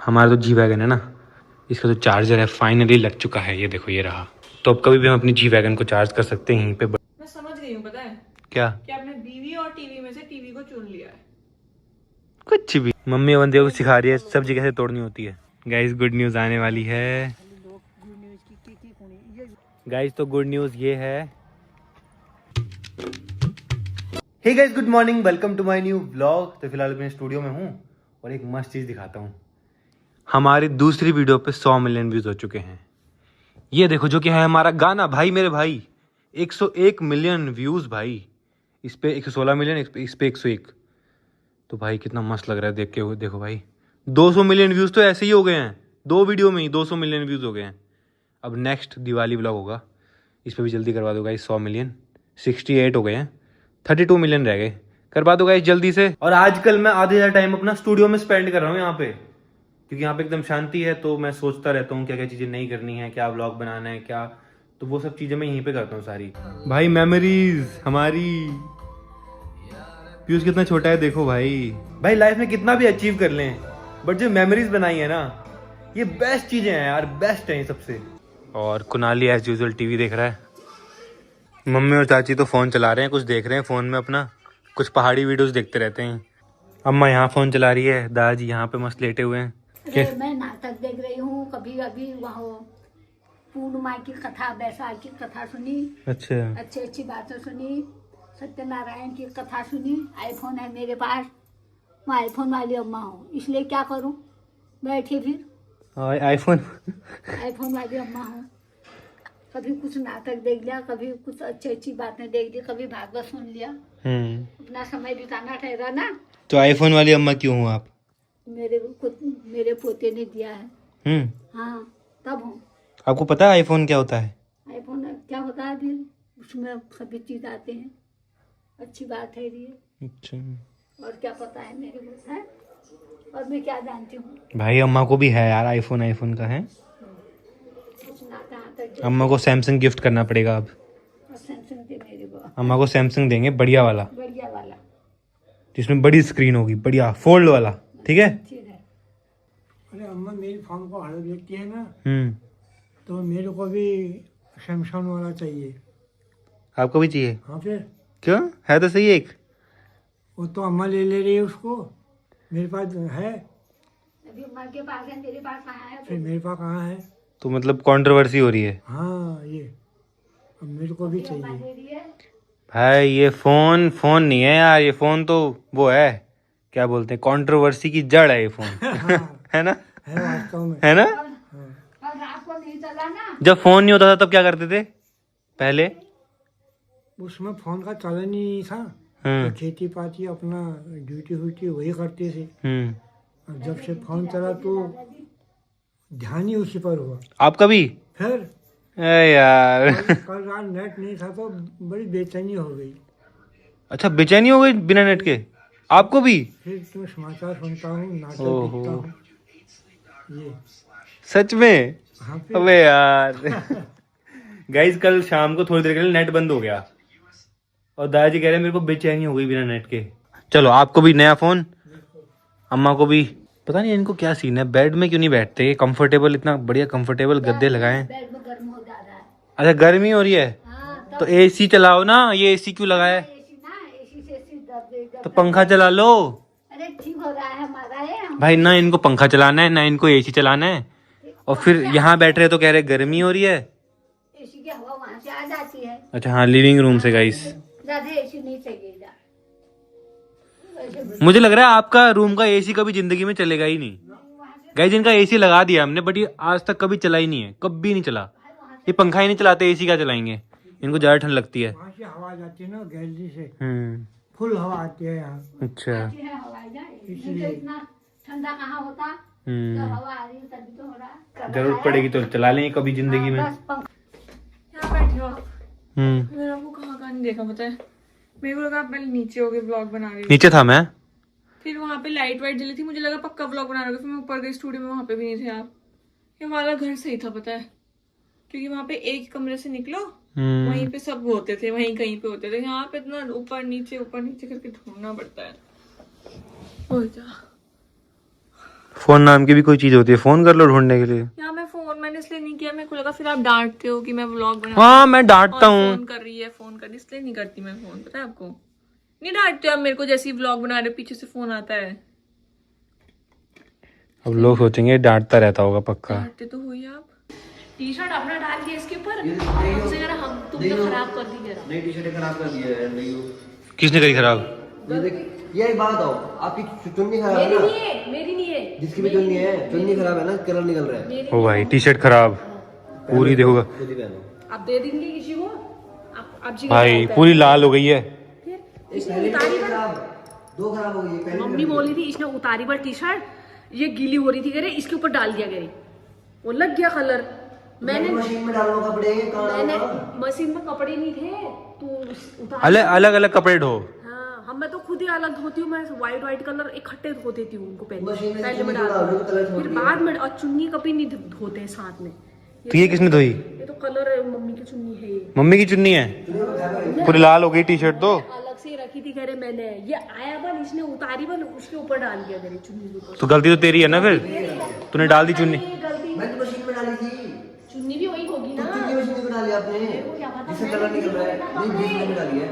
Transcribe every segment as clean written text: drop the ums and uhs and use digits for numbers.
हमारा तो G wagon है ना, इसका जो चार्जर है फाइनली लग चुका है। ये देखो ये रहा। तो अब कभी भी हम अपनी जी वैगन को चार्ज कर सकते हैं यहीं पे। मैं समझ गई हूँ, पता है क्या? कि आपने बीवी और टीवी में से टीवी को चुन लिया है। कुछ भी। मम्मी बंदे को सिखा रही है सब्जी कैसे तोड़नी होती है। गाइस गुड न्यूज़ आने वाली है। गाइस तो गुड न्यूज़ ये है। Hey guys good morning, welcome to my new vlog. तो फिलहाल मैं स्टूडियो में हूँ और एक मस्त चीज़ दिखाता हूँ। हमारी दूसरी वीडियो पे 100 मिलियन व्यूज हो चुके हैं। ये देखो जो कि है हमारा गाना भाई मेरे भाई। 101 मिलियन व्यूज भाई। इस पे 116 मिलियन, इस पे 101। तो भाई कितना मस्त लग रहा है देख के। वो देखो भाई 200 मिलियन व्यूज तो ऐसे ही हो गए हैं। 2 वीडियो में ही 200 मिलियन व्यूज हो गए हैं। अब नेक्स्ट दिवाली व्लॉग होगा, इस पे भी जल्दी करवा दो गाइस 100 मिलियन। 68 हो गए हैं, 32 मिलियन रह गए। करवा दो गाइस जल्दी से। और आजकल मैं आधे ज़्यादा टाइम अपना स्टूडियो में स्पेंड कर रहा हूँ यहाँ पे, क्योंकि यहाँ पे एकदम शांति है। तो मैं सोचता रहता हूँ क्या क्या चीज़ें नहीं करनी है, क्या व्लॉग बनाना है क्या। तो वो सब चीज़ें मैं यहीं पे करता हूँ सारी। भाई मेमोरीज हमारी। पीयूष कितना छोटा है देखो भाई। भाई लाइफ में कितना भी अचीव कर लें, बट जो मेमोरीज बनाई है ना, ये बेस्ट चीज़ें हैं यार, बेस्ट हैं सबसे। और कुनाली एज यूजुअल टीवी देख रहा है। मम्मी और चाची तो फ़ोन चला रहे हैं, कुछ देख रहे हैं फ़ोन में अपना। कुछ पहाड़ी वीडियोस देखते रहते हैं। अम्मा यहाँ फ़ोन चला रही है, दादाजी यहाँ पे मस्त लेटे हुए हैं। अरे मैं नाटक देख रही हूँ। कभी अभी वहाँ पूर्णिमा की कथा, बैसाख की कथा सुनी। अच्छा। अच्छी अच्छी बातें सुनी। सत्यनारायण की कथा सुनी। आईफोन है मेरे पास, मैं आईफोन वाली अम्मा हूँ, इसलिए क्या करूँ, बैठे फिर आईफोन आईफोन वाली अम्मा हूँ। कभी कुछ नाटक देख लिया, कभी कुछ अच्छी अच्छी बातें देख ली, कभी भागवत सुन लिया। अपना समय बिताना ठहरा ना। तो आईफोन वाली अम्मा क्यों हो आप? मेरे पोते ने दिया है। हाँ तब हूँ। आपको पता है आईफोन क्या होता है? आईफोन क्या होता है, फिर उसमें सभी चीज आते हैं। अच्छी बात है ये। अच्छा। और क्या पता है मेरे को, है और मैं क्या जानती हूँ। भाई अम्मा को भी है यार आईफोन, आईफोन का है। कुछ नाता आता अम्मा को सैमसंग गिफ्ट करना पड़ेगा अब। सैमसंग दे मेरे को। अम्मा को सैमसंग देंगे बढ़िया वाला, बढ़िया वाला, जिसमें बड़ी स्क्रीन होगी, बढ़िया फोल्ड वाला। ठीक है। ठीक है। अरे अम्मा मेरी फोन को हालत देखती है ना, तो मेरे को भी सैमसंग वाला चाहिए। आपको भी चाहिए? हाँ फिर क्यों, है तो सही एक। वो तो अम्मा ले रही है उसको, मेरे पास है। अभी अम्मा के पास है, मेरे पास कहाँ है। फिर मेरे पास कहाँ है। तो मतलब कंट्रोवर्सी हो रही है। हाँ ये अब मेरे को भी अम्मा चाहिए। दे रही है। भाई ये फोन फोन नहीं है यार, ये फोन तो वो है, क्या बोलते हैं, कंट्रोवर्सी की जड़ है ये फोन। हाँ, है ना? है वास्तव में। है ना? और रात को नहीं चला ना। जब फोन नहीं होता था तब क्या करते थे पहले? उसमें फोन का चलन ही नहीं था। तो खेती पाती अपना ड्यूटी व्यूटी वही करते थे। अब जब से फोन चला तो ध्यान ही उसी पर हुआ। आपका भी? फिर यार कल रात नेट नहीं था तो बड़ी बेचैनी हो गई। अच्छा, बेचैनी हो गई बिना नेट के आपको भी? फिर तो समाचार सुनता हूँ, नाटक ओहो। देखता हूँ। ये सच में? हाँ फिर अबे यार गाइस कल शाम को थोड़ी देर के लिए नेट बंद हो गया और दादाजी कह रहे हैं मेरे को बेचैनी हो गई बिना नेट के। चलो आपको भी नया फोन, अम्मा को भी। पता नहीं इनको क्या सीन है, बेड में क्यों नहीं बैठते? कंफर्टेबल, इतना बढ़िया कंफर्टेबल गद्दे लगाए हैं। बेड में गर्म हो जा रहा है। अच्छा गर्मी हो रही है हाँ तो एसी चलाओ ना, ये एसी क्यों लगाया है? एसी ना, एसी से दर्द तो पंखा चला लो। अरे ठीक हो रहा है हमारा है। भाई ना इनको पंखा चलाना है ना इनको एसी चलाना है, और फिर यहाँ बैठ रहे तो कह रहे गर्मी हो रही है। एसी की हवा वहाँ से आ जाती है। अच्छा हाँ, लिविंग रूम से गाइस। ज्यादा एसी नहीं चाहिए। मुझे लग रहा है आपका रूम का एसी कभी जिंदगी में चलेगा ही नहीं। गाइस इनका एसी लगा दिया हमने, बट ये आज तक कभी चला ही नहीं है, कभी नहीं चला। ये पंखा ही नहीं चलाते, एसी क्या चलाएंगे, इनको ज्यादा ठंड लगती है। वहाँ से हवा जाती है ना गैलरी से, फुल हवा आती है यहाँ। अच्छा इसलिए इतना ठंडा कहाँ होता। जब हवा आ रही है तभी तो हो रहा है। जरूरत पड़ेगी तो चला लेंगे कभी जिंदगी में। यहाँ बैठे हो आप? मेरा वो कहाँ नहीं देखा, पता है मेरे को लगा आप पहले नीचे हो गए ब्लॉग बना रही थी। नीचे था मैं, फिर वहाँ पे लाइट वाइट जली थी, मुझे लगा पक्का ब्लॉग बना रहे हो। फिर मैं ऊपर गई स्टूडियो में, वहाँ पे भी नहीं थे आप। ये वाला घर सही था पता है, क्योंकि वहाँ पे एक कमरे से निकलो वहीं पे सब होते थे, वहीं कहीं पे होते थे। यहाँ पे इतना ऊपर नीचे करके ढूंढना पड़ता है। हो जा फोन नाम की भी कोई चीज होती है, फोन कर लो ढूंढने के लिए। यहाँ मैं फोन मैंने इसलिए नहीं किया, मेरे को लगा फिर आप डांटते हो कि मैं व्लॉग बना हाँ मैं डांटता हूँ। फोन कर रही है, फोन कर रही है, इसलिए नहीं करती मैं फोन, पता है आपको। नहीं डांटते हो आप मेरे को, जैसे ही व्लॉग बना रहे हो पीछे से फोन आता है। अब लोग सोचेंगे डांटता रहता होगा पक्का। डांटते तो हुई आप। टी शर्ट अपना डाल के इसके ऊपर हमसे कह रहा हम तुमने खराब कर दी कह रहा। नई टी शर्ट खराब कर दी है नहीं हो। किसने करी खराब? ये देख, ये एक बात बताओ, आपकी चुन्नी खराब है ना? मेरी नहीं है, जिसकी भी चुन्नी है, चुन्नी खराब है ना, कलर निकल रहा है। ओ भाई टी शर्ट खराब पूरी देखोगा खुद ही पहनो। आप दे देंगे किसी को, आप जी भाई, पूरी लाल हो गई है। इसने उतारी पर, दो खराब हो गई है, पहले मम्मी बोली थी इसने उतारी पर टी शर्ट, ये गीली हो रही थी कह रहे इसके ऊपर डाल दिया करे, वो लग गया कलर। मैंने मशीन में डालो कपड़े, मैंने मशीन में कपड़े नहीं थे तो उतार। अलग अलग अलग कपड़े धो। हाँ हम मैं तो खुद ही अलग धोती हूँ, मैं व्हाइट कलर इकट्ठे धो देती हूँ उनको मशीन में पहले में चुन्नी डाल डालो तो कलर छोड़ फिर दिया। बाद में, और चुन्नी कभी नहीं धोते हैं साथ में। तो ये किसने धोई? ये तो कलर मम्मी की चुन्नी है, ये मम्मी की चुन्नी है, पूरी लाल हो गई टी शर्ट तो। अलग से रखी थी कह रहे मैंने, ये आया बल इसने उतारी बल उसके ऊपर डाल दिया करे चुन्नी के ऊपर। तो गलती तो तेरी है ना, फिर तूने डाल दी चुन्नी। ये गलती मैंने तो मशीन में डाली थी। चुन्नी भी वही होगी ना, चुन्नी मशीन में डाली आपने, क्या पता जिससे कलर निकल रहा है। नहीं, बीच में डाली है,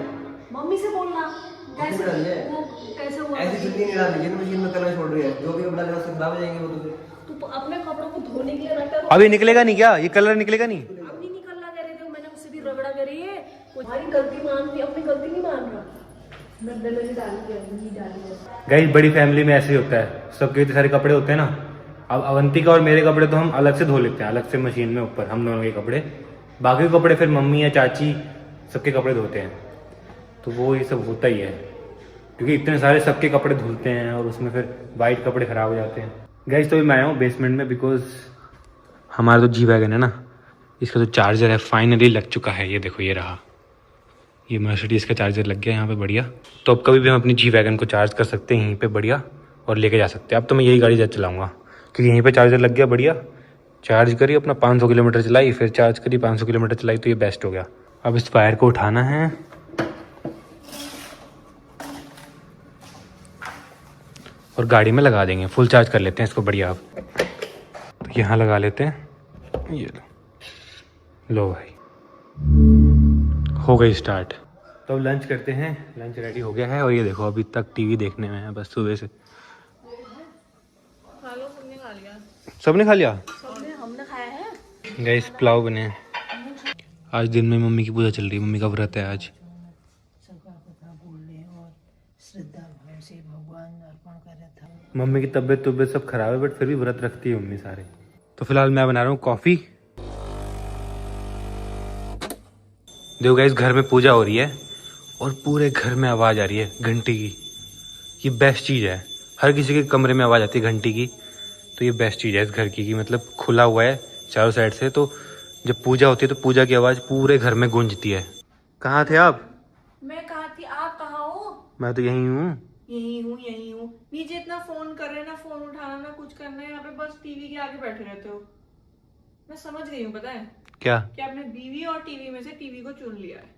मम्मी से बोलना मशीन में डाली है। वो कैसे हुआ। ऐसी चुन्नी नहीं डाली जिन मशीन में कलर छोड़ रही है, जो भी कपड़ा लेगा उससे खराब हो जाएंगे वो तो फिर। तू अपने कपड़ों को धोने के लिए रखता है, अभी निकलेगा नहीं क्या? ये कलर निकलेगा नहीं? अब नहीं निकलना कह रहे थे, मैंने उससे भी रगड़ा करी है, तुम्हारी गलती मानती, अपनी गलती नहीं मान रहा। गंदे में डाल दिया, नहीं डाली है। गाइस बड़ी फैमिली में ऐसे ही होता है, सबके इतने सारे कपड़े होते हैं ना। अब अवंतिका और मेरे कपड़े तो हम अलग से धो लेते हैं, अलग से मशीन में ऊपर, हम दोनों के कपड़े। बाकी के कपड़े फिर मम्मी या चाची सबके कपड़े धोते हैं। तो वो ये सब होता ही है, क्योंकि इतने सारे सबके कपड़े धुलते हैं और उसमें फिर वाइट कपड़े खराब हो जाते हैं। गाइस तो मैं आया हूँ बेसमेंट में, बिकॉज हमारा तो जी वैगन है ना, इसका जो चार्जर है फाइनली लग चुका है। ये देखो ये रहा, ये मर्सिडीज का चार्जर लग गया यहाँ पे बढ़िया। तो अब कभी भी हम अपनी जी वैगन को चार्ज कर सकते हैं यहीं पे बढ़िया, और लेके जा सकते हैं। अब तो मैं यही गाड़ी ज़्यादा चलाऊँगा, क्योंकि यहीं पे चार्जर लग गया बढ़िया। चार्ज करी अपना 500 किलोमीटर चलाई, फिर चार्ज करी 500 किलोमीटर चलाई, तो ये बेस्ट हो गया। अब इस वायर को उठाना है और गाड़ी में लगा देंगे, फुल चार्ज कर लेते हैं इसको बढ़िया। अब तो यहाँ लगा लेते हैं, ये लो भाई, हो गई स्टार्ट। तो अब लंच करते हैं, लंच रेडी हो गया है। और ये देखो अभी तक टीवी देखने में है बस सुबह से। खा लो, सबने खा लिया। सबने खा लिया? हमने खाया है। गाइस पुलाव बने हैं। आज दिन में मम्मी की पूजा चल रही है, मम्मी का व्रत है आज। सबका कथा बोलने और श्रद्धा भाव से भगवान अर्पण कर था। मम्मी की तबीयत सब खराब है, बट फिर भी व्रत रखती है मम्मी सारे। तो फिलहाल मैं बना रहा हूँ कॉफ़ी। देखो गाइस घर में पूजा हो रही है और पूरे घर में आवाज़ आ रही है घंटी की। ये बेस्ट चीज़ है, हर किसी के कमरे में आवाज़ आती है घंटी की, तो ये बेस्ट चीज़ है इस घर की, कि मतलब खुला हुआ है चारों साइड से, तो जब पूजा होती है तो पूजा की आवाज़ पूरे घर में गूंजती है। कहाँ थे आप? मैं कहा थी, आप कहाँ हो? मैं तो यहीं हूँ। यही हूँ। नीचे इतना फोन कर रहे हैं ना, फोन उठाना ना कुछ करना है, यहाँ पे बस टीवी के आगे बैठे रहते हो। मैं समझ गई हूँ, पता है क्या? कि आपने बीवी और टीवी में से टीवी को चुन लिया है।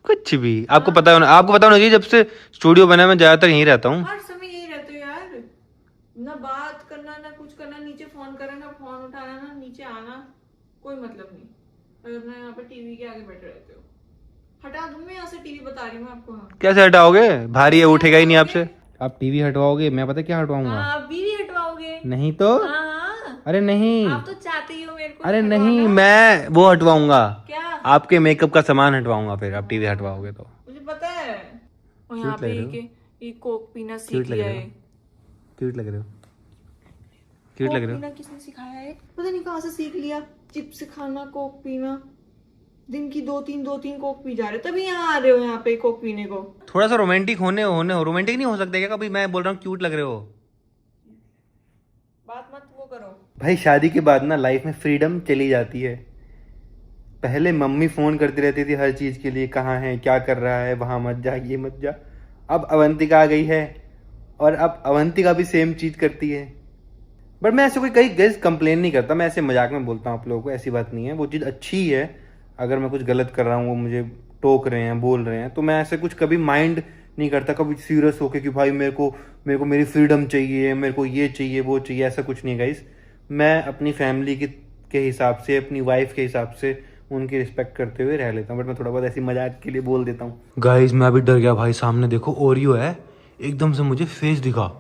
कुछ भी आपको पता होना, आपको पता होना चाहिए। जब से स्टूडियो बना मैं ज्यादातर यहीं रहता हूँ। हर समय यही रहते हो यार, ना बात करना ना कुछ करना, नीचे फोन करना ना फोन उठाना ना नीचे आना, कोई मतलब नहीं। और अपना यहाँ पे टीवी के आगे बैठे रहते हो। हटा दूं मैं यहाँ से टीवी, बता रही हूँ मैं आपको। हाँ कैसे हटाओगे? भारी है, उठेगा ही नहीं आपसे। आप टीवी हटवाओगे, मैं पता क्या हटवाऊंगा? आप बीवी हटवाओगे? नहीं तो हाँ अरे नहीं, आप तो चाहते ही हो मेरे को अरे हटवाना। नहीं, मैं वो हटवाऊंगा, क्या? आपके मेकअप का सामान हटवाऊंगा। फिर आप टीवी हटवाओगे तो मुझे पता है। और यहाँ Cute पे लग रहे हो। ये कोक पीना Cute सीख लग लिया रहे है। हो। क्यूट लग रहे हो, क्यूट लग रहे हो। पीना किसने सिखाया है? पता नहीं कहाँ से सीख लिया। चिप्स खाना, कोक पीना, दिन की दो तीन कोक पी जा रहे, तभी यहाँ आ रहे हो यहाँ पे कोक पीने को। थोड़ा सा रोमांटिक होने रोमांटिक नहीं हो सकते क्या कभी? मैं बोल रहा हूँ क्यूट लग रहे हो। बात मत वो करो भाई शादी के बाद ना लाइफ में फ्रीडम चली जाती है। पहले मम्मी फोन करती रहती थी हर चीज के लिए, कहाँ है, क्या कर रहा है, वहां मत जा, ये मत जा। अब अवंतिका आ गई है और अब अवंतिका भी सेम चीज करती है। बट मैं ऐसे कोई कहीं गैस कंप्लेन नहीं करता, मैं ऐसे मजाक में बोलता हूँ आप लोगों को, ऐसी बात नहीं है। वो चीज़ अच्छी है, अगर मैं कुछ गलत कर रहा हूँ, वो मुझे टोक रहे हैं, बोल रहे हैं, तो मैं ऐसे कुछ कभी माइंड नहीं करता कभी सीरियस होके कि भाई मेरे को मेरी फ्रीडम चाहिए, मेरे को ये चाहिए वो चाहिए, ऐसा कुछ नहीं गाइस। मैं अपनी फैमिली के हिसाब से, अपनी वाइफ के हिसाब से उनकी रिस्पेक्ट करते हुए रह लेता हूँ, बट मैं थोड़ा बहुत ऐसी मजाक के लिए बोल देता हूँ। गाइस मैं अभी डर गया भाई, सामने देखो ओरियो है, एकदम से मुझे फेस दिखा,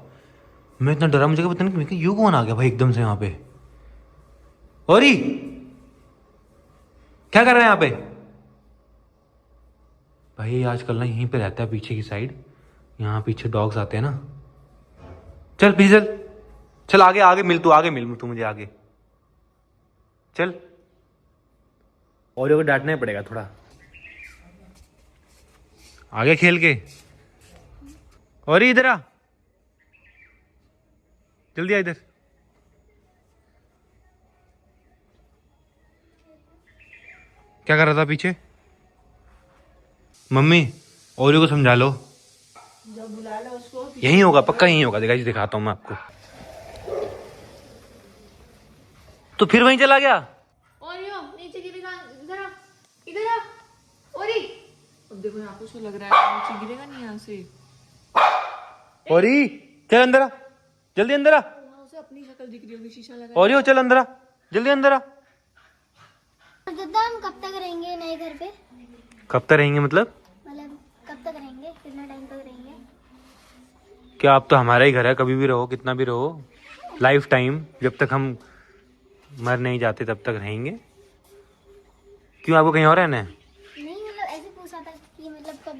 मैं इतना डरा, मुझे पता नहीं कि यू कौन आ गया भाई एकदम से यहाँ पे। ओरी क्या कर रहे हैं यहाँ पे? भाई आजकल ना यहीं पे रहता है पीछे की साइड, यहाँ पीछे डॉग्स आते हैं ना। चल पीछे चल, चल आगे आगे मिल, तू आगे मिल, तू मुझे आगे चल। ओरियो को डांटना ही पड़ेगा थोड़ा, आगे खेल के। और इधर आ, जल्दी आ इधर। क्या कर रहा था पीछे? मम्मी ओरियो को समझा लो, जब बुला लो उसको। यही होगा पक्का, यही होगा। देखा जी, दिखाता हूँ मैं आपको। तो फिर वहीं चला गया। ओरियो नीचे गिरेगा, इधर आ, इधर आ ओरी। अब देखो यहाँ पे उसको लग रहा है नीचे गिरेगा नहीं यहाँ से। ओरी चल अंदर आ, जल्दी अंदर आ। वहाँ उसे अपनी शक्ल दिख रही होगी, शीशा लगा। ओरियो चल अंदर आ, जल्दी अंदर आ। दादा हम कब तक रहेंगे नए घर पे? कब तक रहेंगे मतलब कब तक रहेंगे, कितना टाइम तक रहेंगे? क्या अब तो हमारा ही घर है, कभी भी रहो, कितना भी रहो, लाइफ टाइम, जब तक हम मर नहीं जाते तब तक रहेंगे। क्यों, आपको कहीं और रहना है? नहीं मतलब ऐसे पूछा था कि मतलब कब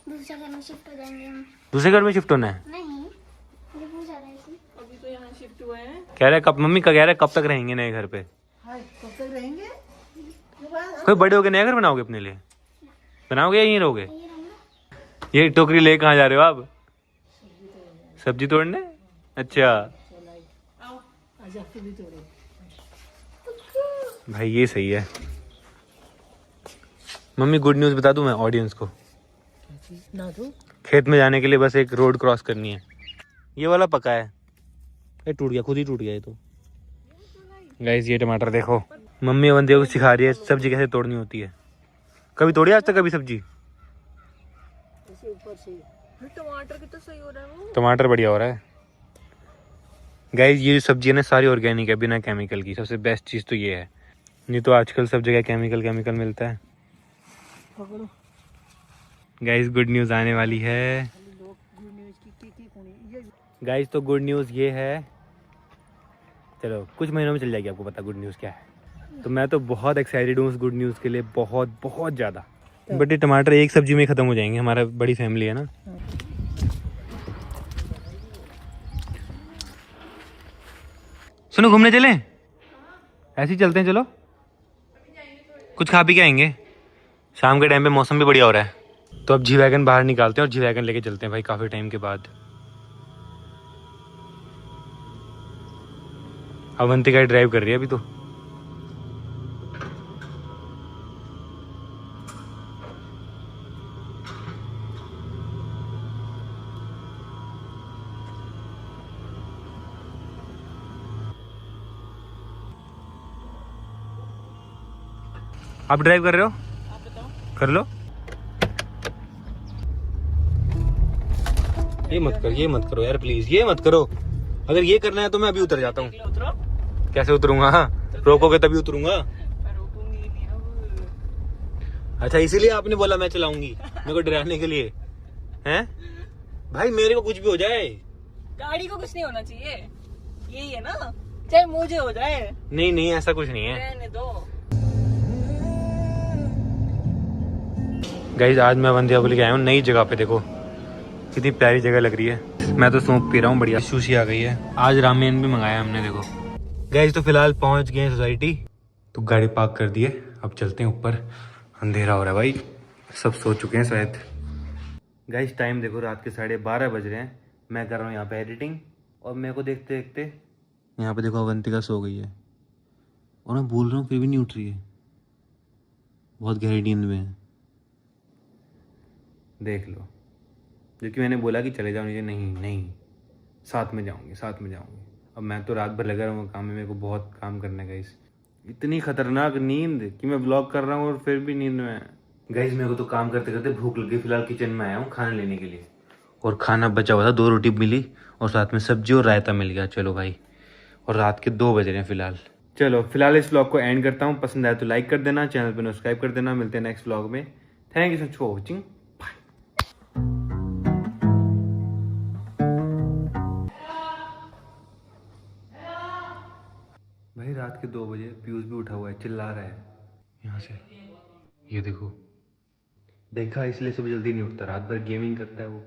दूसरे घर में शिफ्ट हो जाएंगे हम। दूसरे घर में शिफ्ट होना है? नहीं मुझे पूछा था ऐसे। अभी तो यहाँ शिफ्ट हुए हैं। कह रहे कब, मम्मी का कह रहे कब तक रहेंगे नए घर पे? हाय कब तक रहेंगे? कोई बड़े होके नया घर बनाओगे अपने लिए? बनाओगे या यहीं रहोगे? ये रहूंगा। ये टोकरी ले कहाँ जा रहे हो आप? सब्जी तोड़ने? अच्छा आज आपके भी तोड़े। भाई ये सही है। मम्मी गुड न्यूज़ बता दूं मैं ऑडियंस को, ना तो खेत में जाने के लिए बस एक रोड क्रॉस करनी है। ये वाला पका है, ये टूट गया, खुद ही टूट गया ये तो। गाइस ये टमाटर देखो, मम्मी अवंतिया को सिखा रही है सब्जी कैसे तोड़नी होती है। कभी तोड़ी आज तक कभी सब्जी? ऐसे ऊपर से। फिर टमाटर कितना सही हो रहा है वो। टमाटर बढ़िया हो रहा है। गाइस ये जो सब्जी है ना सारी ऑर्गेनिक है, बिना केमिकल की। सबसे बेस्ट चीज़ तो ये है, नहीं तो आजकल सब जगह केमिकल मिलता है। पकड़ो। गाइस गुड न्यूज़ आने वाली है। गाइस तो गुड न्यूज़ ये है, चलो कुछ महीनों में चल जाएगी आपको पता गुड न्यूज़ क्या है। तो मैं तो बहुत एक्साइटेड हूँ उस गुड न्यूज़ के लिए, बहुत बहुत ज़्यादा। बट ये टमाटर एक सब्जी में ही ख़त्म हो जाएंगे, हमारा बड़ी फैमिली है ना। सुनो घूमने चलें? ऐसे ही चलते हैं, चलो कुछ खा पी के आएंगे। शाम के टाइम पे मौसम भी बढ़िया हो रहा है, तो अब जी वैगन बाहर निकालते हैं और जी वैगन लेके चलते हैं भाई, काफ़ी टाइम के बाद। अवंतिका ड्राइव कर रही है अभी तो। आप ड्राइव कर रहे हो? आप बताओ। कर लो। ये मत करो यार प्लीज, ये मत करो। अगर ये करना है तो मैं अभी उतर जाता हूँ। उतरो। कैसे उतरूंगा? रोकोगे तभी उतरूंगा। मैं रोकूंगी नहीं अब। अच्छा इसीलिए आपने बोला मैं चलाऊंगी, मेरे को डराने के लिए हैं? भाई मेरे को कुछ भी हो जाए। गाड़ी को कुछ नहीं होना चाहिए, यही है ना, चाहे मुझे हो जाए। नहीं ऐसा कुछ नहीं है। रहने दो। गाइस आज मैं अवंतिया को लेके आया हूँ नई जगह पे, देखो कितनी प्यारी जगह लग रही है। मैं तो सूप पी रहा हूँ, बढ़िया सुशी आ गई है। आज रामेन भी मंगाया हमने, देखो। गाइस तो फिलहाल पहुंच गए सोसाइटी, तो गाड़ी पार्क कर दी है, अब चलते हैं ऊपर। अंधेरा हो रहा है भाई, सब सो चुके हैं शायद। गाइस टाइम देखो रात के 12:30 बज रहे हैं। मैं कर रहा हूँ यहाँ पे एडिटिंग, और मेरे को देखते देखते यहाँ पे देखो अवंतिका सो गई है, और मैं बोल रहा हूँ फिर भी नहीं उठ रही है, बहुत गहरी नींद में है। देख लो, क्योंकि मैंने बोला कि चले जाओ नीचे, नहीं साथ में जाऊंगी। अब मैं तो रात भर लगा रहूँगा काम में, मेरे को बहुत काम करना है गाइस। इतनी खतरनाक नींद कि मैं ब्लॉग कर रहा हूँ और फिर भी नींद में। गाइस मेरे को तो काम करते करते भूख लग गई, फिलहाल किचन में आया हूँ खाना लेने के लिए। और खाना बचा हुआ था, 2 रोटी मिली और साथ में सब्जी और रायता मिल गया। चलो भाई, और रात के 2 बज रहे हैं फिलहाल। चलो फिलहाल इस व्लॉग को एंड करता हूँ। पसंद आया तो लाइक कर देना, चैनल पर सब्सक्राइब कर देना। मिलते हैं नेक्स्ट व्लॉग में। Thank you so much for watching. भाई रात के 2 बजे पीयूष भी उठा हुआ है, चिल्ला रहा है यहाँ से। ये देखो, देखा इसलिए सुबह जल्दी नहीं उठता, रात भर गेमिंग करता है वो।